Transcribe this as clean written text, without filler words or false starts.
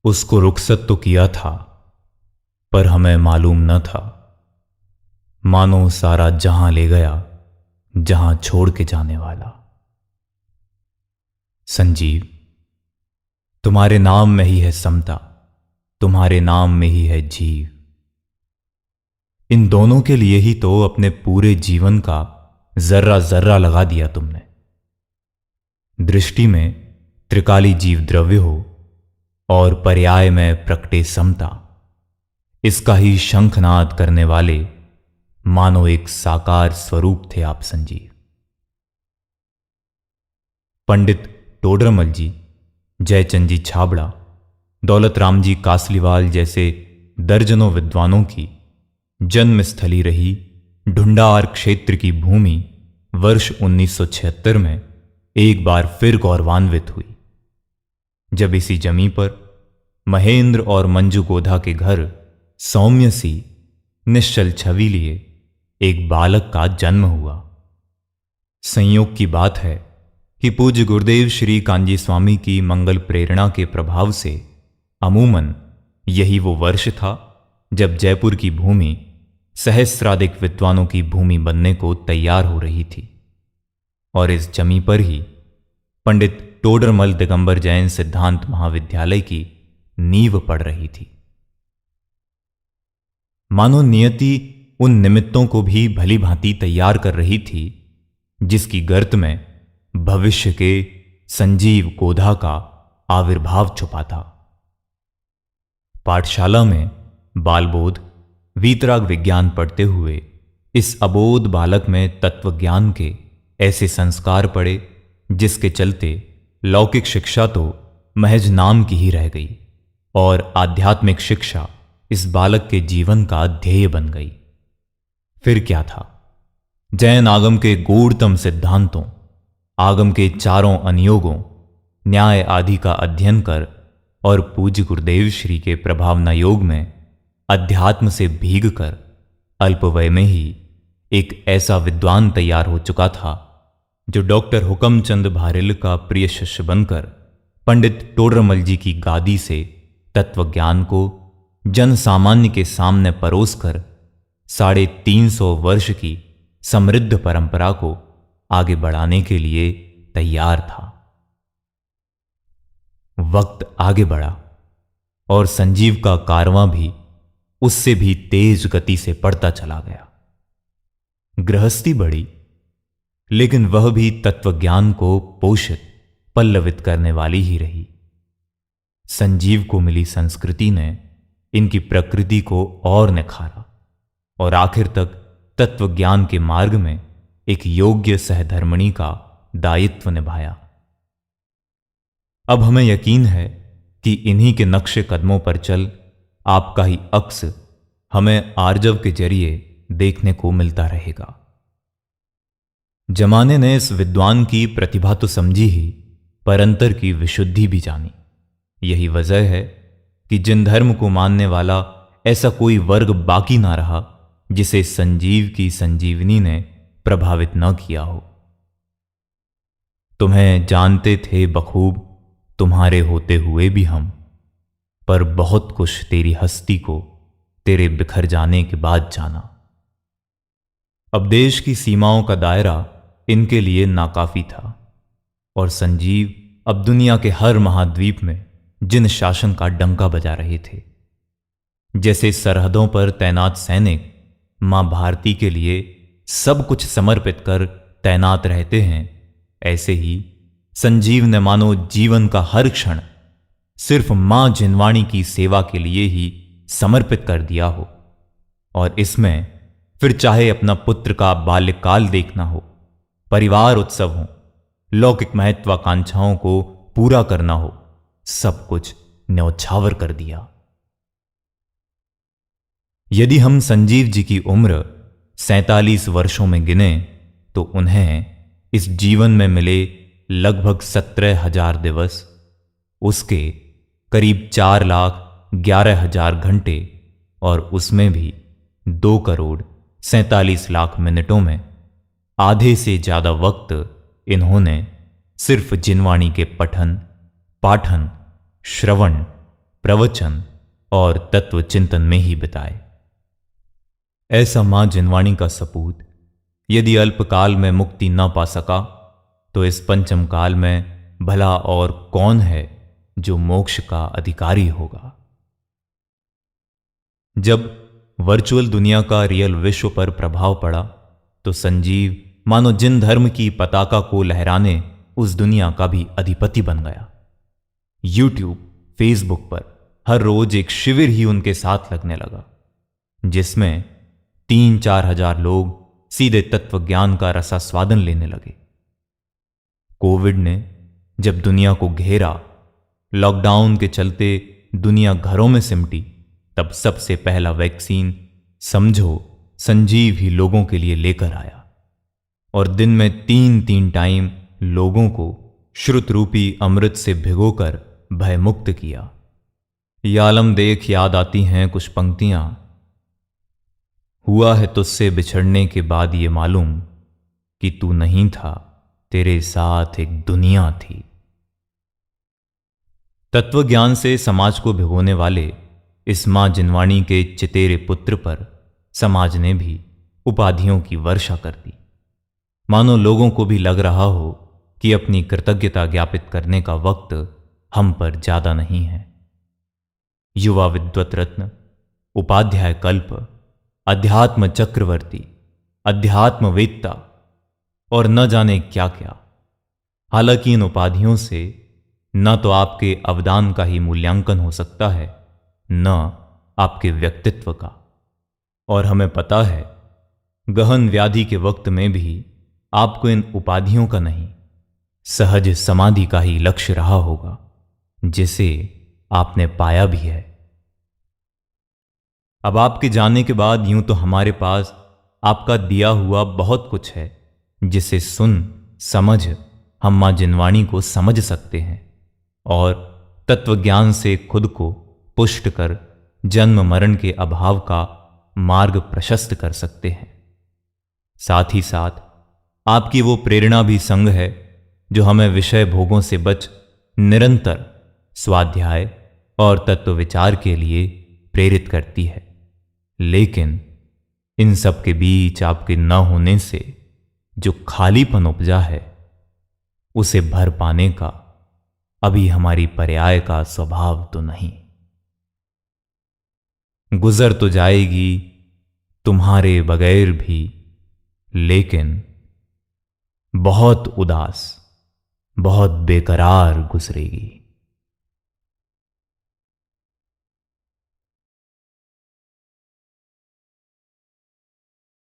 उसको रुखसत तो किया था, पर हमें मालूम न था। मानो सारा जहां ले गया, जहां छोड़ के जाने वाला। संजीव, तुम्हारे नाम में ही है समता, तुम्हारे नाम में ही है जीव। इन दोनों के लिए ही तो अपने पूरे जीवन का जर्रा जर्रा लगा दिया तुमने। दृष्टि में त्रिकाली जीव द्रव्य हो और पर्याय में प्रकटे समता, इसका ही शंखनाद करने वाले मानो एक साकार स्वरूप थे आप संजीव। पंडित टोडरमल जी, जयचंद जी छाबड़ा, दौलत राम जी कासलीवाल जैसे दर्जनों विद्वानों की जन्मस्थली रही ढूंढार क्षेत्र की भूमि वर्ष 1976 में एक बार फिर गौरवान्वित हुई, जब इसी जमी पर महेंद्र और मंजू गोधा के घर सौम्य सी निश्चल छवि लिए एक बालक का जन्म हुआ। संयोग की बात है कि पूज्य गुरुदेव श्री कांजी स्वामी की मंगल प्रेरणा के प्रभाव से अमूमन यही वो वर्ष था जब जयपुर की भूमि सहस्राधिक विद्वानों की भूमि बनने को तैयार हो रही थी, और इस जमी पर ही पंडित टोडरमल दिगंबर जैन सिद्धांत महाविद्यालय की नींव पड़ रही थी। मानो नियति उन निमित्तों को भी भली भांति तैयार कर रही थी जिसकी गर्त में भविष्य के संजीव गोधा का आविर्भाव छुपा था। पाठशाला में बालबोध वीतराग विज्ञान पढ़ते हुए इस अबोध बालक में तत्वज्ञान के ऐसे संस्कार पड़े जिसके चलते लौकिक शिक्षा तो महज नाम की ही रह गई और आध्यात्मिक शिक्षा इस बालक के जीवन का ध्येय बन गई। फिर क्या था? जैन आगम के गूढ़तम सिद्धांतों, आगम के चारों अनियोगों, न्याय आदि का अध्ययन कर और पूज्य गुरुदेव श्री के प्रभावना योग में अध्यात्म से भीग कर अल्पवय में ही एक ऐसा विद्वान तैयार हो चुका था जो डॉक्टर हुकमचंद भारिल का प्रिय शिष्य बनकर पंडित टोडरमल जी की गादी से तत्वज्ञान को जन सामान्य के सामने परोसकर 350 वर्ष की समृद्ध परंपरा को आगे बढ़ाने के लिए तैयार था। वक्त आगे बढ़ा और संजीव का कारवां भी उससे भी तेज गति से बढ़ता चला गया। गृहस्थी बढ़ी, लेकिन वह भी तत्वज्ञान को पोषित पल्लवित करने वाली ही रही। संजीव को मिली संस्कृति ने इनकी प्रकृति को और निखारा और आखिर तक तत्वज्ञान के मार्ग में एक योग्य सहधर्मिणी का दायित्व निभाया। अब हमें यकीन है कि इन्हीं के नक्शे कदमों पर चल आपका ही अक्स हमें आर्जव के जरिए देखने को मिलता रहेगा। जमाने ने इस विद्वान की प्रतिभा तो समझी ही, पर अंतर की विशुद्धि भी जानी। यही वजह है कि जिन धर्म को मानने वाला ऐसा कोई वर्ग बाकी ना रहा जिसे संजीव की संजीवनी ने प्रभावित न किया हो। तुम्हें जानते थे बखूब, तुम्हारे होते हुए भी हम, पर बहुत कुछ तेरी हस्ती को तेरे बिखर जाने के बाद जाना। अब देश की सीमाओं का दायरा इनके लिए नाकाफी था और संजीव अब दुनिया के हर महाद्वीप में जिन शासन का डंका बजा रहे थे, जैसे सरहदों पर तैनात सैनिक मां भारती के लिए सब कुछ समर्पित कर तैनात रहते हैं, ऐसे ही संजीव ने मानो जीवन का हर क्षण सिर्फ मां जिनवाणी की सेवा के लिए ही समर्पित कर दिया हो। और इसमें फिर चाहे अपना पुत्र का बाल्यकाल देखना हो, परिवार उत्सव हो, लौकिक महत्वाकांक्षाओं को पूरा करना हो, सब कुछ न्यौछावर कर दिया। यदि हम संजीव जी की उम्र 47 वर्षों में गिने तो उन्हें इस जीवन में मिले लगभग 17,000 दिवस, उसके करीब 4,11,000 घंटे और उसमें भी 2,47,00,000 मिनटों में आधे से ज्यादा वक्त इन्होंने सिर्फ जिनवाणी के पठन, पाठन, श्रवण, प्रवचन और तत्व चिंतन में ही बिताए। ऐसा मां जिनवाणी का सपूत यदि अल्पकाल में मुक्ति न पा सका तो इस पंचम काल में भला और कौन है जो मोक्ष का अधिकारी होगा। जब वर्चुअल दुनिया का रियल विश्व पर प्रभाव पड़ा तो संजीव मानो जिन धर्म की पताका को लहराने उस दुनिया का भी अधिपति बन गया। यूट्यूब, फेसबुक पर हर रोज एक शिविर ही उनके साथ लगने लगा, जिसमें 3-4 हजार लोग सीधे तत्व ज्ञान का रसास्वादन लेने लगे। कोविड ने जब दुनिया को घेरा, लॉकडाउन के चलते दुनिया घरों में सिमटी, तब सबसे पहला वैक्सीन समझो संजीव ही लोगों के लिए लेकर आया और दिन में 3-3 टाइम लोगों को श्रुत रूपी अमृत से भिगोकर भयमुक्त किया। या आलम देख, याद आती हैं कुछ पंक्तियां। हुआ है तुझसे बिछड़ने के बाद ये मालूम कि तू नहीं था, तेरे साथ एक दुनिया थी। तत्व ज्ञान से समाज को भिगोने वाले इस मां जिनवाणी के चितेरे पुत्र पर समाज ने भी उपाधियों की वर्षा कर दी, मानो लोगों को भी लग रहा हो कि अपनी कृतज्ञता ज्ञापित करने का वक्त हम पर ज्यादा नहीं है। युवा विद्वत रत्न, उपाध्याय कल्प, अध्यात्म चक्रवर्ती, अध्यात्मवेत्ता और न जाने क्या क्या। हालांकि इन उपाधियों से न तो आपके अवदान का ही मूल्यांकन हो सकता है, न आपके व्यक्तित्व का। और हमें पता है गहन व्याधि के वक्त में भी आपको इन उपाधियों का नहीं, सहज समाधि का ही लक्ष्य रहा होगा, जिसे आपने पाया भी है। अब आपके जाने के बाद यूं तो हमारे पास आपका दिया हुआ बहुत कुछ है, जिसे सुन समझ हम मां जिनवाणी को समझ सकते हैं और तत्वज्ञान से खुद को पुष्ट कर जन्म मरण के अभाव का मार्ग प्रशस्त कर सकते हैं। साथ ही साथ आपकी वो प्रेरणा भी संग है जो हमें विषय भोगों से बच निरंतर स्वाध्याय और तत्व विचार के लिए प्रेरित करती है। लेकिन इन सब के बीच आपके न होने से जो खालीपन उपजा है, उसे भर पाने का अभी हमारी पर्याय का स्वभाव तो नहीं। गुजर तो जाएगी तुम्हारे बगैर भी, लेकिन बहुत उदास, बहुत बेकरार गुजरेगी।